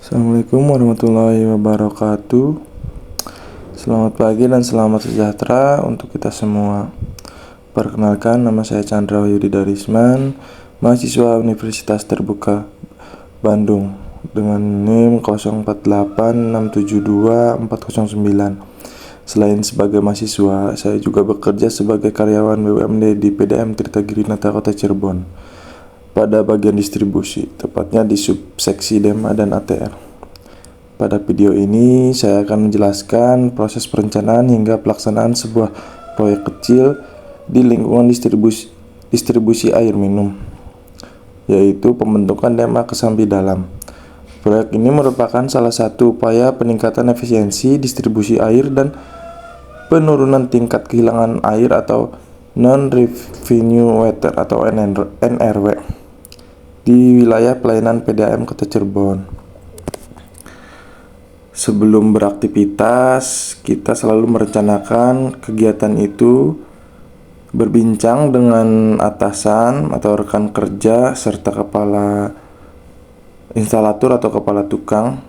Assalamualaikum warahmatullahi wabarakatuh. Selamat pagi dan selamat sejahtera untuk kita semua. Perkenalkan, nama saya Chandra Wahyudi Darisman, mahasiswa Universitas Terbuka Bandung dengan NIM 0486724409. Selain sebagai mahasiswa, saya juga bekerja sebagai karyawan BUMD di PDAM Tirta Girinata Kota Cirebon pada bagian distribusi, tepatnya di subseksi DEMA dan ATR. Pada video ini, saya akan menjelaskan proses perencanaan hingga pelaksanaan sebuah proyek kecil di lingkungan distribusi air minum, yaitu pembentukan DEMA Kesambi Dalam. Proyek ini merupakan salah satu upaya peningkatan efisiensi distribusi air dan penurunan tingkat kehilangan air atau non-revenue water atau NRW di wilayah pelayanan PDAM Kota Cirebon. Sebelum beraktivitas, kita selalu merencanakan kegiatan itu, berbincang dengan atasan atau rekan kerja serta kepala instalatur atau kepala tukang.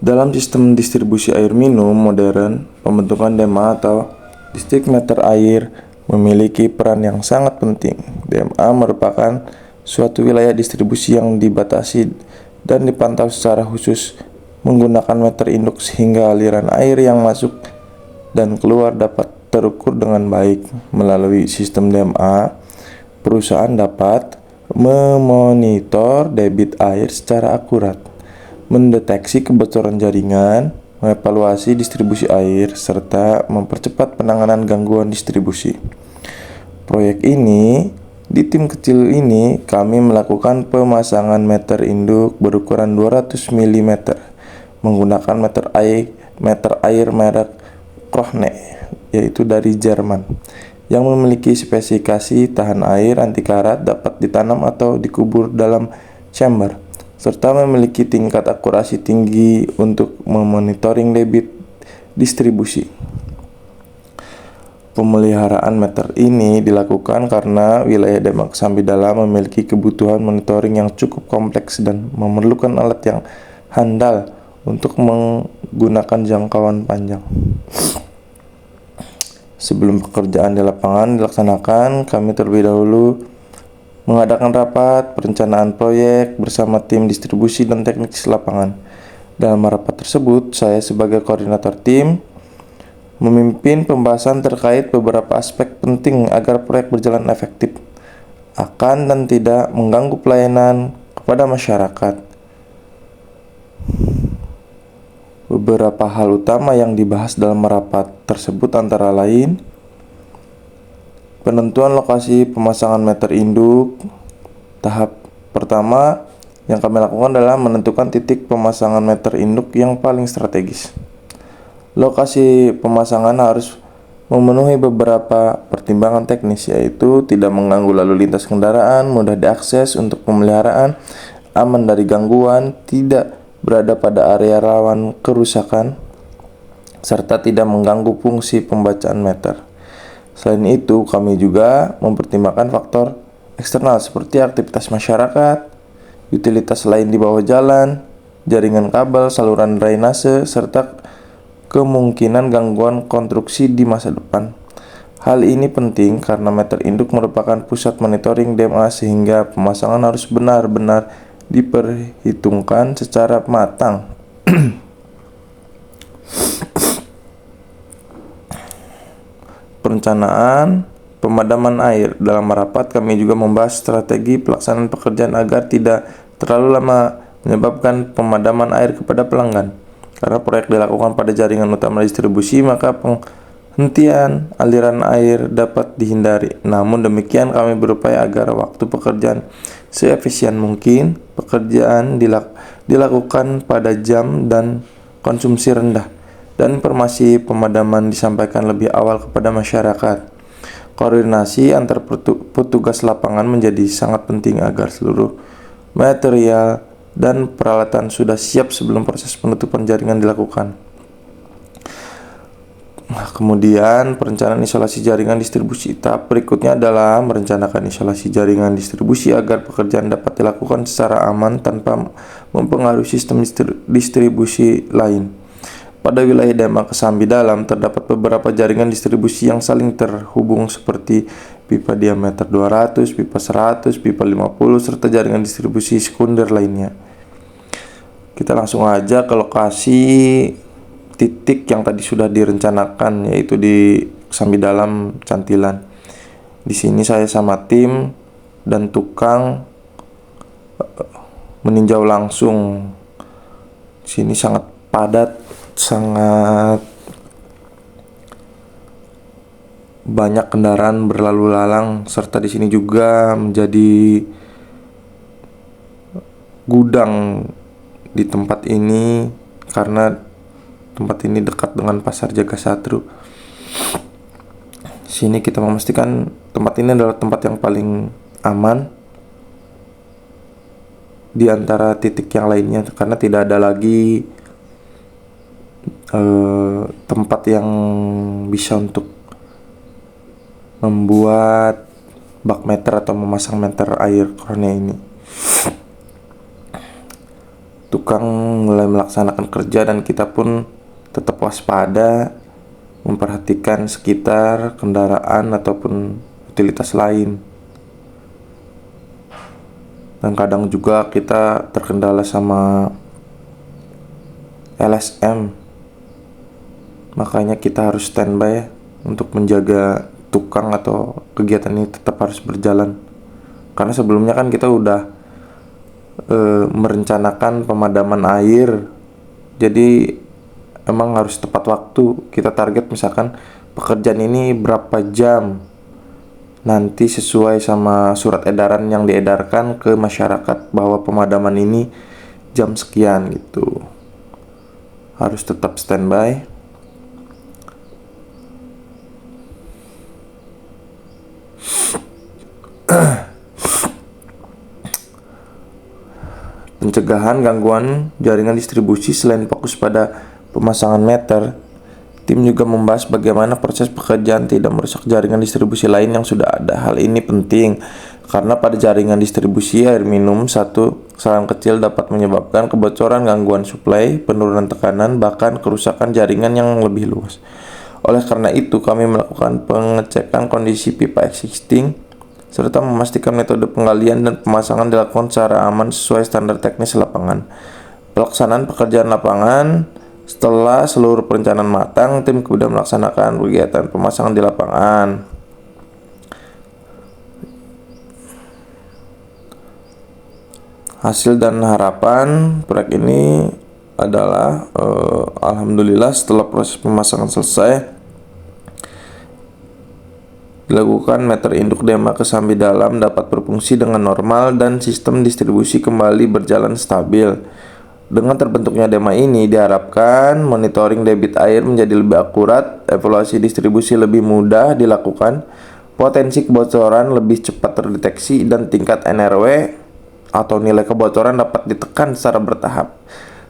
Dalam sistem distribusi air minum modern, pembentukan DEMA atau Distrik Meter Air memiliki peran yang sangat penting. DMA merupakan suatu wilayah distribusi yang dibatasi dan dipantau secara khusus menggunakan meter induk sehingga aliran air yang masuk dan keluar dapat terukur dengan baik. Melalui sistem DMA, perusahaan dapat memonitor debit air secara akurat, mendeteksi kebocoran jaringan, mengevaluasi distribusi air, serta mempercepat penanganan gangguan distribusi. Proyek ini, di tim kecil ini, kami melakukan pemasangan meter induk berukuran 200 mm menggunakan meter air merek Krohne, yaitu dari Jerman, yang memiliki spesifikasi tahan air anti karat, dapat ditanam atau dikubur dalam chamber, serta memiliki tingkat akurasi tinggi untuk memonitoring debit distribusi. Pemeliharaan meter ini dilakukan karena wilayah DEMA Kesambi Dalam memiliki kebutuhan monitoring yang cukup kompleks dan memerlukan alat yang handal untuk menggunakan jangkauan panjang. Sebelum pekerjaan di lapangan dilaksanakan, kami terlebih dahulu mengadakan rapat perencanaan proyek bersama tim distribusi dan teknik lapangan. Dalam rapat tersebut, saya sebagai koordinator tim memimpin pembahasan terkait beberapa aspek penting agar proyek berjalan efektif, akan dan tidak mengganggu pelayanan kepada masyarakat. Beberapa hal utama yang dibahas dalam rapat tersebut antara lain: penentuan lokasi pemasangan meter induk. Tahap pertama yang kami lakukan adalah menentukan titik pemasangan meter induk yang paling strategis. Lokasi pemasangan harus memenuhi beberapa pertimbangan teknis, yaitu tidak mengganggu lalu lintas kendaraan, mudah diakses untuk pemeliharaan, aman dari gangguan, tidak berada pada area rawan kerusakan, serta tidak mengganggu fungsi pembacaan meter. Selain itu, kami juga mempertimbangkan faktor eksternal seperti aktivitas masyarakat, utilitas lain di bawah jalan, jaringan kabel, saluran drainase, serta kemungkinan gangguan konstruksi di masa depan. Hal ini penting karena meter induk merupakan pusat monitoring DMA sehingga pemasangan harus benar-benar diperhitungkan secara matang. Perencanaan pemadaman air. Dalam rapat kami juga membahas strategi pelaksanaan pekerjaan agar tidak terlalu lama menyebabkan pemadaman air kepada pelanggan. Karena proyek dilakukan pada jaringan utama distribusi, maka penghentian aliran air dapat dihindari. Namun demikian, kami berupaya agar waktu pekerjaan seefisien mungkin. Pekerjaan dilakukan pada jam dan konsumsi rendah, dan informasi pemadaman disampaikan lebih awal kepada masyarakat. Koordinasi antar petugas lapangan menjadi sangat penting agar seluruh material dan peralatan sudah siap sebelum proses penutupan jaringan dilakukan. Kemudian perencanaan isolasi jaringan distribusi. Tahap berikutnya adalah merencanakan isolasi jaringan distribusi agar pekerjaan dapat dilakukan secara aman tanpa mempengaruhi sistem distribusi lain. Pada wilayah Dema Kesambi Dalam terdapat beberapa jaringan distribusi yang saling terhubung seperti pipa diameter 200, pipa 100, pipa 50, serta jaringan distribusi sekunder lainnya. Kita langsung aja ke lokasi titik yang tadi sudah direncanakan, yaitu di Kesambi Dalam, Cantilan. Di sini saya sama tim dan tukang meninjau langsung. Sini sangat padat, sangat banyak kendaraan berlalu lalang, serta di sini juga menjadi gudang di tempat ini karena tempat ini dekat dengan Pasar Jagasatru. Sini kita memastikan tempat ini adalah tempat yang paling aman di antara titik yang lainnya, karena tidak ada lagi tempat yang bisa untuk membuat bak meter atau memasang meter air Kronia ini. Tukang mulai melaksanakan kerja dan kita pun tetap waspada, memperhatikan sekitar kendaraan ataupun utilitas lain. Dan kadang juga kita terkendala sama LSM, makanya kita harus standby untuk menjaga tukang atau kegiatan ini tetap harus berjalan. Karena sebelumnya kan kita udah merencanakan pemadaman air, jadi emang harus tepat waktu. Kita target misalkan pekerjaan ini berapa jam, nanti sesuai sama surat edaran yang diedarkan ke masyarakat bahwa pemadaman ini jam sekian gitu. Harus tetap standby. Pencegahan gangguan jaringan distribusi. Selain fokus pada pemasangan meter, tim juga membahas bagaimana proses pekerjaan tidak merusak jaringan distribusi lain yang sudah ada. Hal ini penting karena pada jaringan distribusi air minum, satu kesalahan kecil dapat menyebabkan kebocoran, gangguan suplai, penurunan tekanan, bahkan kerusakan jaringan yang lebih luas. Oleh karena itu, kami melakukan pengecekan kondisi pipa existing serta memastikan metode penggalian dan pemasangan dilakukan secara aman sesuai standar teknis lapangan. Pelaksanaan pekerjaan lapangan. Setelah seluruh perencanaan matang, tim kemudian melaksanakan kegiatan pemasangan di lapangan. Hasil dan harapan proyek ini adalah alhamdulillah setelah proses pemasangan selesai, dilakukan meter induk Dema Kesambi Dalam dapat berfungsi dengan normal dan sistem distribusi kembali berjalan stabil. Dengan terbentuknya Dema ini diharapkan monitoring debit air menjadi lebih akurat, evaluasi distribusi lebih mudah dilakukan, potensi kebocoran lebih cepat terdeteksi, dan tingkat NRW atau nilai kebocoran dapat ditekan secara bertahap.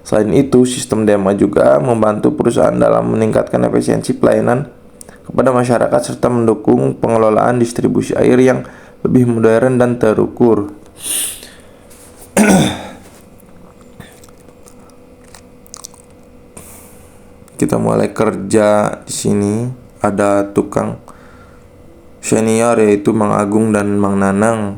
Selain itu, sistem Dema juga membantu perusahaan dalam meningkatkan efisiensi pelayanan kepada masyarakat serta mendukung pengelolaan distribusi air yang lebih modern dan terukur. Kita mulai kerja di sini. Ada tukang senior yaitu Mang Agung dan Mang Nanang.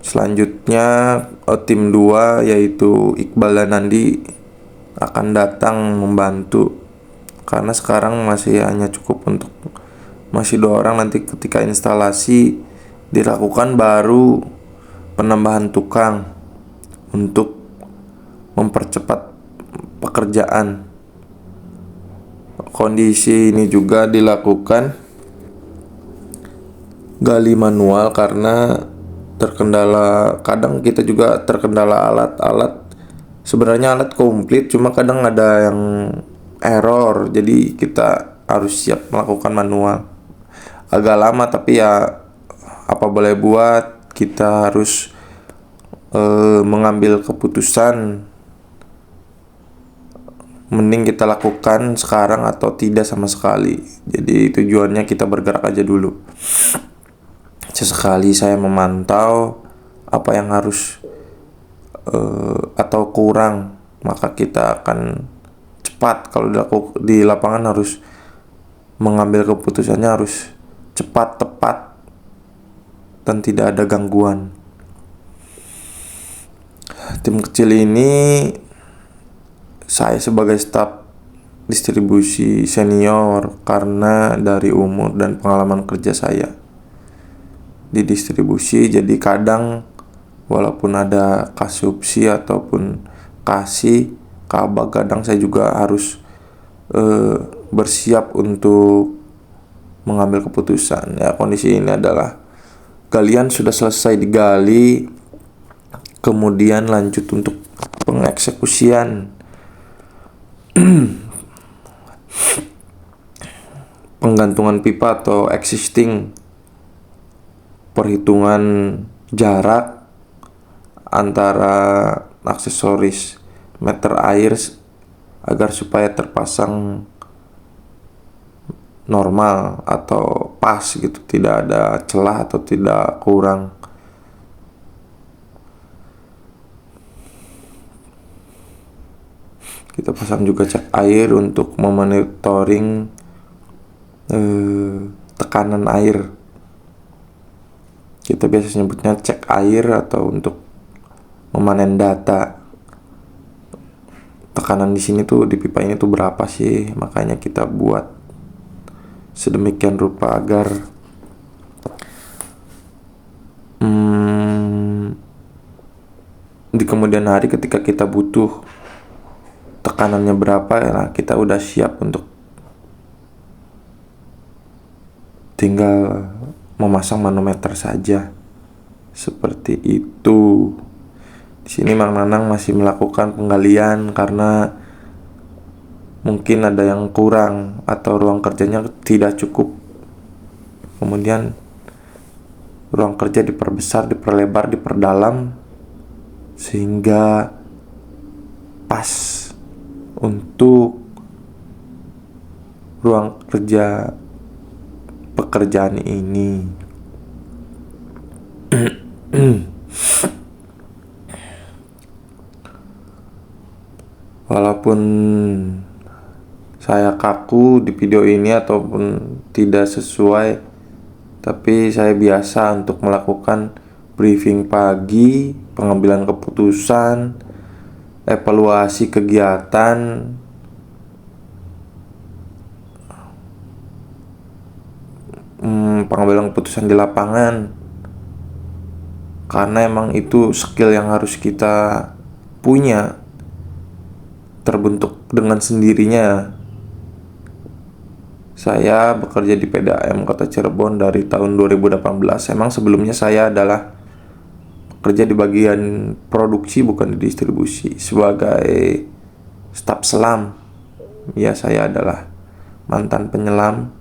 Selanjutnya tim 2 yaitu Iqbal dan Nandi akan datang membantu, karena sekarang masih hanya cukup untuk masih 2 orang. Nanti ketika instalasi dilakukan baru penambahan tukang untuk mempercepat pekerjaan. Kondisi ini juga dilakukan gali manual karena kadang kita juga terkendala alat. Sebenarnya alat komplit, cuma kadang ada yang error, jadi kita harus siap melakukan manual. Agak lama, tapi ya apa boleh buat, kita harus mengambil keputusan mending kita lakukan sekarang atau tidak sama sekali. Jadi tujuannya kita bergerak aja dulu. Sesekali saya memantau apa yang harus atau kurang, maka kita akan cepat. Kalau di lapangan harus mengambil keputusannya harus cepat, tepat, dan tidak ada gangguan. Tim kecil ini saya sebagai staf distribusi senior karena dari umur dan pengalaman kerja saya di distribusi. Jadi kadang walaupun ada kasupsi ataupun kasih kabak, kadang saya juga harus bersiap untuk mengambil keputusan. Ya, kondisi ini adalah galian sudah selesai digali, kemudian lanjut untuk pengeksekusian. Penggantungan pipa atau existing, perhitungan jarak antara aksesoris meter air agar supaya terpasang normal atau pas gitu, tidak ada celah atau tidak kurang. Kita pasang juga cek air untuk memonitoring tekanan air. Kita biasa nyebutnya cek air atau untuk memanen data. Tekanan di sini tuh di pipa ini tuh berapa sih? Makanya kita buat sedemikian rupa agar di kemudian hari ketika kita butuh tekanannya berapa, ya kita udah siap untuk tinggal memasang manometer saja. Seperti itu. Di sini Mang Nanang masih melakukan penggalian karena mungkin ada yang kurang atau ruang kerjanya tidak cukup. Kemudian ruang kerja diperbesar, diperlebar, diperdalam sehingga pas untuk ruang kerja pekerjaan ini. Walaupun saya kaku di video ini ataupun tidak sesuai, tapi saya biasa untuk melakukan briefing pagi, pengambilan keputusan, evaluasi kegiatan, pengambilan keputusan di lapangan, karena emang itu skill yang harus kita punya, terbentuk dengan sendirinya. Saya bekerja di PDAM Kota Cirebon dari tahun 2018. Emang sebelumnya saya adalah kerja di bagian produksi, bukan di distribusi, sebagai staf selam. Ya, saya adalah mantan penyelam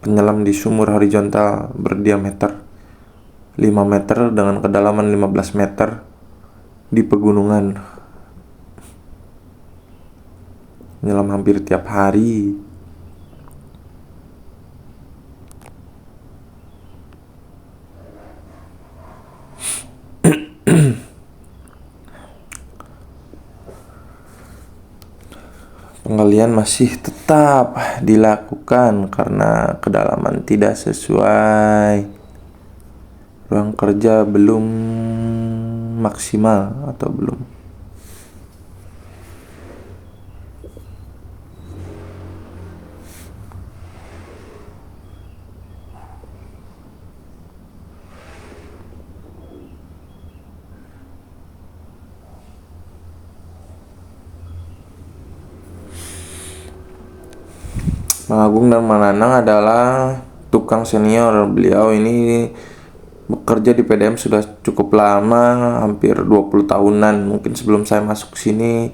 penyelam di sumur horizontal berdiameter 5 meter dengan kedalaman 15 meter di pegunungan. Menyelam hampir tiap hari. Penggalian masih tetap dilakukan karena kedalaman tidak sesuai. Ruang kerja belum maksimal atau belum. Mang Agung dan Mang Nanang adalah tukang senior. Beliau ini bekerja di PDM sudah cukup lama, hampir 20 tahunan. Mungkin sebelum saya masuk sini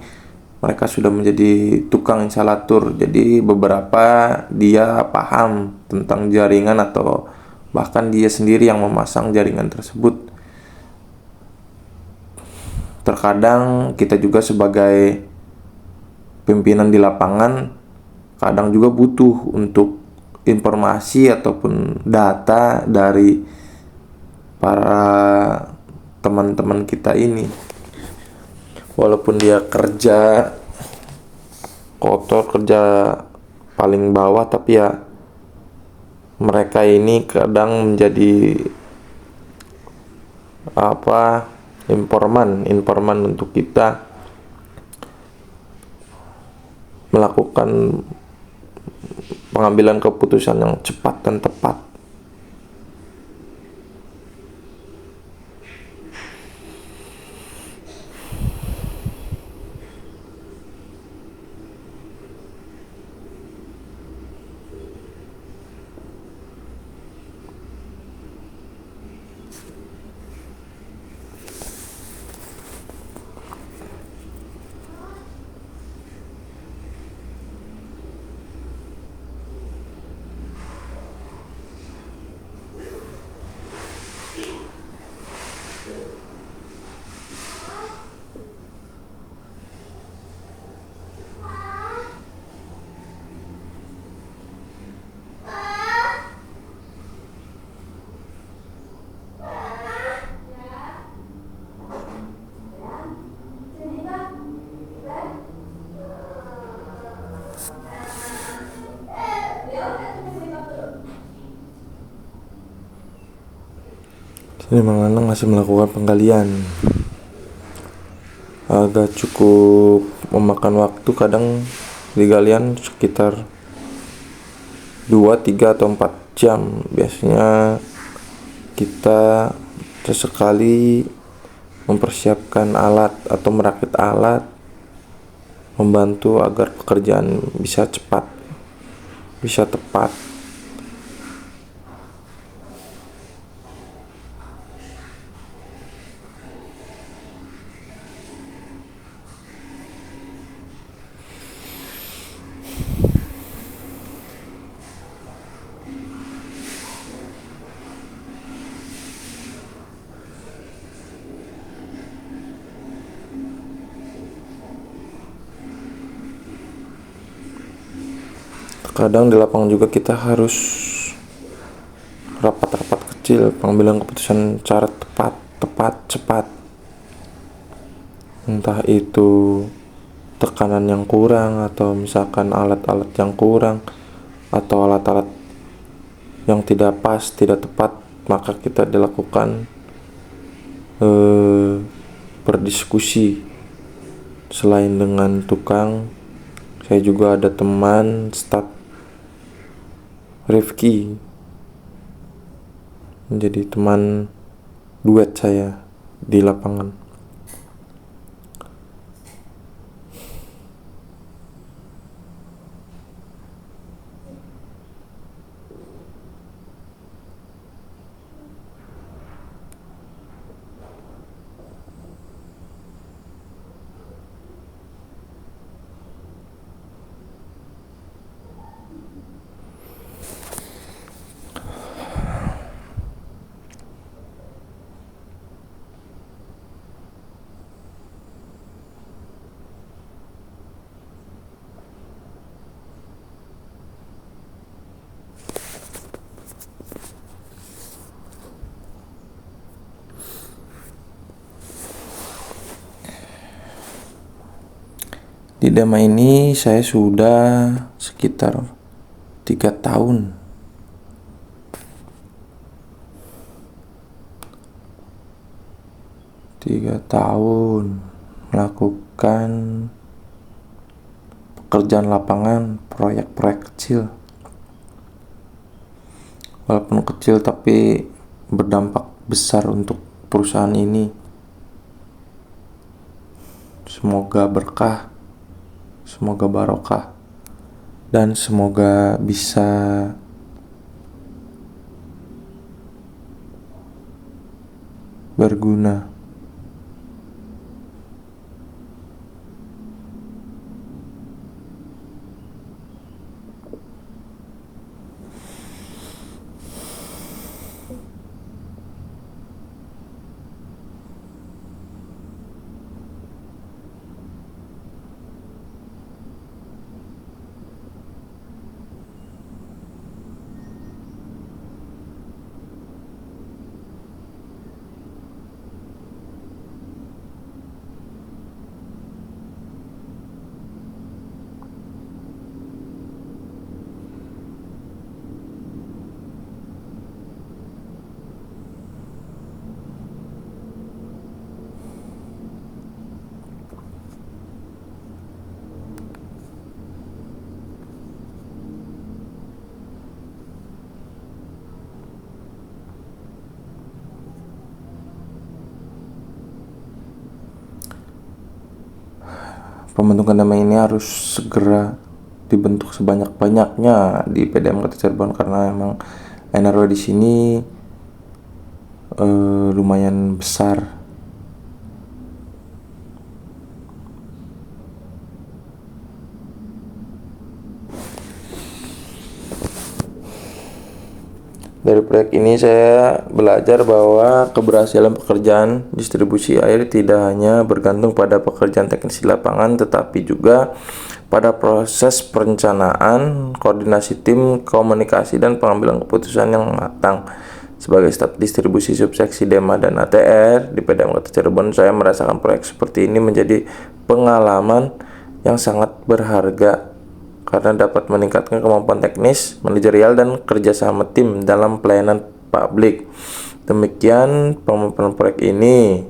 mereka sudah menjadi tukang instalatur. Jadi beberapa dia paham tentang jaringan atau bahkan dia sendiri yang memasang jaringan tersebut. Terkadang kita juga sebagai pimpinan di lapangan kadang juga butuh untuk informasi ataupun data dari para teman-teman kita ini. Walaupun dia kerja kotor, kerja paling bawah, tapi ya mereka ini kadang menjadi informan untuk kita melakukan pengambilan keputusan yang cepat dan tepat. Ini Mang Nanang masih melakukan penggalian. Agak cukup memakan waktu, kadang di galian sekitar 2, 3, atau 4 jam. Biasanya kita sesekali mempersiapkan alat atau merakit alat, membantu agar pekerjaan bisa cepat, bisa tepat. Kadang di lapangan juga kita harus rapat-rapat kecil, pengambilan keputusan cara tepat, cepat. Entah itu tekanan yang kurang, atau misalkan alat-alat yang kurang, atau alat-alat yang tidak pas, tidak tepat, maka kita dilakukan berdiskusi. Selain dengan tukang, saya juga ada teman staff Rifki, menjadi teman duet saya di lapangan. Di Dema ini saya sudah sekitar 3 tahun. 3 tahun melakukan pekerjaan lapangan, proyek-proyek kecil. Walaupun kecil tapi berdampak besar untuk perusahaan ini. Semoga berkah, semoga barokah, dan semoga bisa berguna. pembentukan dam ini harus segera dibentuk sebanyak-banyaknya di PDAM Kota Cirebon, karena emang NRW di sini lumayan besar. Dari proyek ini saya belajar bahwa keberhasilan pekerjaan distribusi air tidak hanya bergantung pada pekerjaan teknis di lapangan, tetapi juga pada proses perencanaan, koordinasi tim, komunikasi, dan pengambilan keputusan yang matang. Sebagai staf distribusi subseksi DEMA dan ATR di PDAM Kota Cirebon, saya merasakan proyek seperti ini menjadi pengalaman yang sangat berharga karena dapat meningkatkan kemampuan teknis, manajerial, dan kerjasama tim dalam pelayanan publik. Demikian pemaparan proyek ini.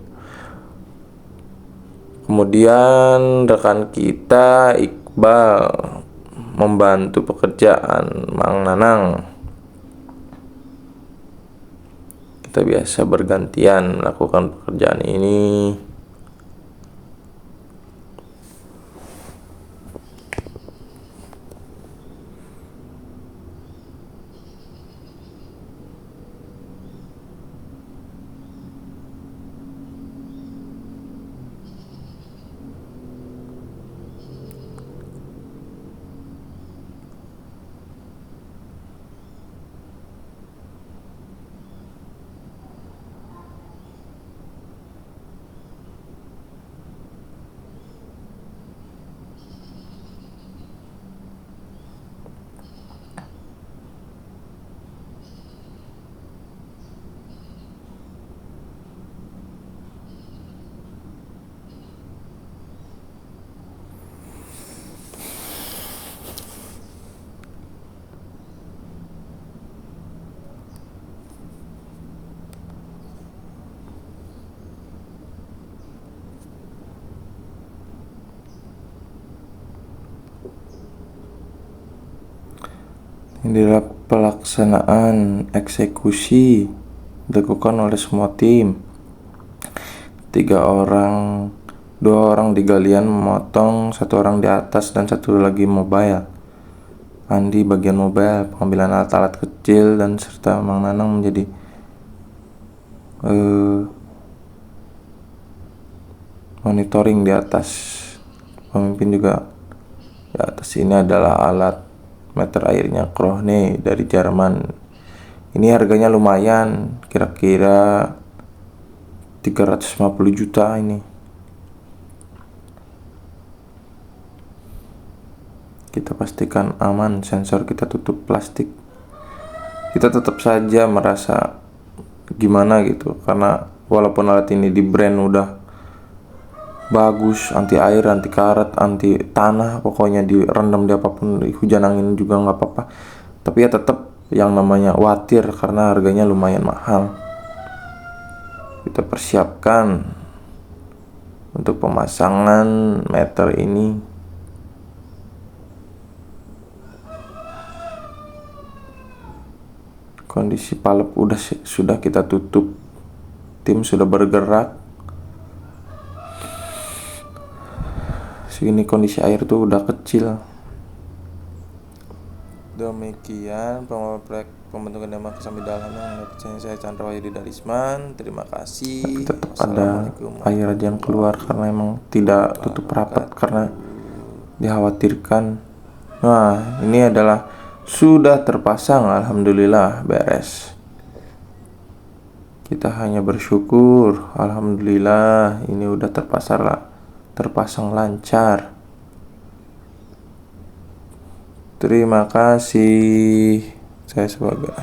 Kemudian rekan kita Iqbal membantu pekerjaan Mang Nanang. Kita biasa bergantian melakukan pekerjaan ini. Inilah pelaksanaan eksekusi dilakukan oleh semua tim. 3 orang, 2 orang di galian memotong, 1 orang di atas, dan 1 lagi mobile. Andi bagian mobile, pengambilan alat-alat kecil, dan serta Mang Nanang menjadi monitoring di atas. Pemimpin juga di atas. Ini adalah alat meter airnya Krone dari Jerman. Ini harganya lumayan, kira-kira 350 juta ini. Kita pastikan aman, sensor kita tutup plastik. Kita tetap saja merasa gimana gitu, karena walaupun alat ini di brand udah bagus, anti air, anti karat, anti tanah, pokoknya direndam di apapun, di hujan angin juga nggak apa-apa, tapi ya tetap yang namanya khawatir karena harganya lumayan mahal. Kita persiapkan untuk pemasangan meter ini. Kondisi palep sudah kita tutup, tim sudah bergerak. Segini kondisi air tuh udah kecil. Demikian proyek pembentukan dam Kesambidalan yang saya Chandra Wahyudi Darisman. Terima kasih. Tetap ada air aja yang keluar karena emang tidak tutup rapat karena dikhawatirkan. Nah, ini adalah sudah terpasang, alhamdulillah beres. Kita hanya bersyukur, alhamdulillah ini udah terpasang lancar. Terima kasih. Saya sebagai